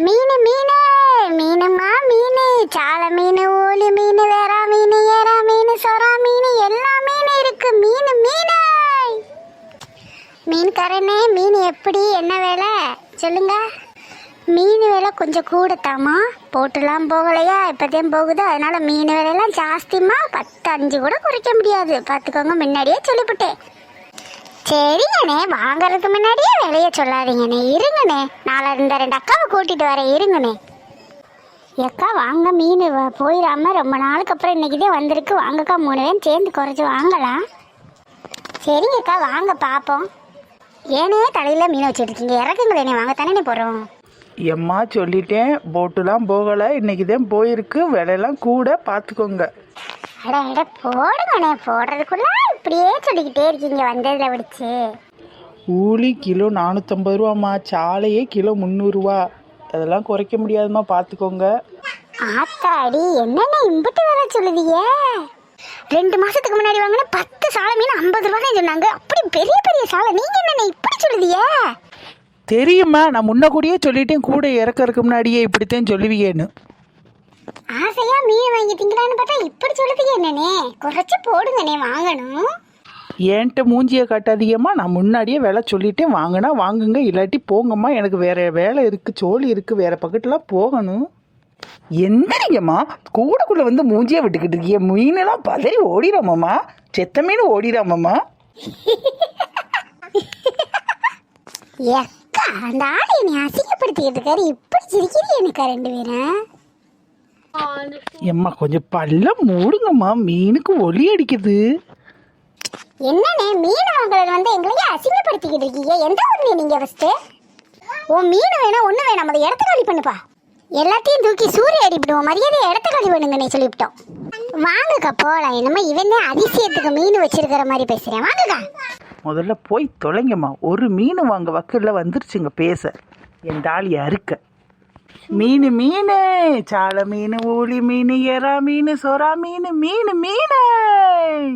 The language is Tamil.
மீன் மீன் மீனுமா மீன், சால மீன், ஊலி மீன், வேறா மீன், ஏறா மீன், சொரா மீன், எல்லா மீன் இருக்கு. மீன் மீன் மீன்காரனே, மீன் எப்படி என்ன வேலை சொல்லுங்க. மீன் விலை கொஞ்சம் கூடத்தாமா, போட்டுலாம் போகலையா, இப்போதையும் போகுது. அதனால மீன் விலையெல்லாம் ஜாஸ்திமா, 10-5 கூட குறைக்க முடியாது பார்த்துக்கோங்க, முன்னாடியே சொல்லிவிட்டேன். சரிங்கண்ணே, வாங்கறதுக்கு முன்னாடியே விலைய சொல்லாதீங்கண்ணே, இருங்கண்ணே. நாளை இந்த 2 அக்காவை கூட்டிட்டு வரேன், இருங்கண்ணே. அக்கா வாங்க, மீன் போயிடாம ரொம்ப நாளுக்கு அப்புறம் இன்னைக்குதே வந்திருக்கு. வாங்கக்கா, 3 பேரும் சேர்ந்து குறைச்சி வாங்கலாம். சரிங்கக்கா வாங்க பார்ப்போம். ஏனே தலையில் மீன் வச்சுட்டு இருக்கீங்க, இறக்குங்களேனே, வாங்க தானே போகிறோம். எம்மா சொல்லிட்டேன், போட்டுலாம் போகலை, இன்னைக்கு தான் போயிருக்கு, விலையெல்லாம் கூட பார்த்துக்கோங்க. அட அட போடுங்கண்ணே, போடுறதுக்குள்ள இப்படியே சொல்லிக்கிட்டே இருக்கீங்க வந்ததில் விடுச்சு. ஊலி கிலோ 450 ரூபாம்மா, சாலையே கிலோ 300 ரூபா, அதெல்லாம் குறைக்க முடியாதுமா, பார்த்துக்கோங்க. ஆத்தாடி, என்னென்ன இம்புட்டு வேலை சொல்லுதீங்க? 2 மாசத்துக்கு முன்னாடி வாங்கின 10 சாலை மீன் 50 ரூபா தான் சொன்னாங்க. அப்படி பெரிய பெரிய சாலை, நீங்க என்னென்ன இப்படி சொல்லுதீங்க? தெரியுமா, நான் முன்ன கூடயே சொல்லிட்டேன், கூட இறக்கறதுக்கு முன்னாடியே இப்படித்தான் சொல்லுவீங்கன்னு. ஆசையா மீன் வாங்கிட்டீங்களான்னு பார்த்தா இப்படி சொல்லுதீங்க. என்னண்ணே, குறைச்சி போடுங்கண்ணே, வாங்கணும். என்கிட்ட மூஞ்சியை காட்டாதீங்கம்மா, நான் முன்னாடியே வேலை சொல்லிட்டேன், வாங்கினா வாங்குங்க, இல்லாட்டி போங்கம்மா, எனக்கு வேற வேலை இருக்குது, சோழி இருக்குது, வேற பக்கத்துலாம் போகணும். எந்திரிங்கம்மா, கூடக்குள்ள வந்து மூஞ்சியை விட்டுக்கிட்டு இருக்கீங்க, மீனெல்லாம் பதறி ஓடிடாமம்மா, செத்த மீன் ஓடிடாமம்மா. எக்கா, அந்த ஆளை என்னை அசிங்கப்படுத்திக்கிட்டு இருக்காரு, இப்படி சிரிக்கிறீ எனக்கா 2 பேரும்? எம்மா கொஞ்சம் பல்லம் மூடுங்கம்மா, மீனுக்கு ஒலி அடிக்குது. என்னண்ணே, மீன் வாங்குறது வந்து எங்களையே அசிங்கப்படுத்திக்கிட்டு இருக்கீங்க. எந்த ஊர்ல நீங்க ஃபர்ஸ்ட்? ஓ, மீன் வேணா ஒண்ணு வேணாம், அதை இடத்த காலி பண்ணுப்பா. எல்லாத்தையும் தூக்கி சூரிய அடிப்பிடுவோம், மரியாதை இடத்த காலி பண்ணுங்கண்ணே சொல்லிவிட்டோம். வாங்கக்கா போகலாம். என்னமோ இவன் அதிசயத்துக்கு மீன் வச்சிருக்கிற மாதிரி பேசுறேன். வாங்கக்கா, முதல்ல போய் தொலைங்கம்மா, ஒரு மீன் வாங்க வக்கல்ல வந்துருச்சுங்க பேச, என் தாலி அறுக்க. மீன் மீன், சால மீன், ஊலி மீன், எறா மீன், சொரா மீன், மீன் மீன்.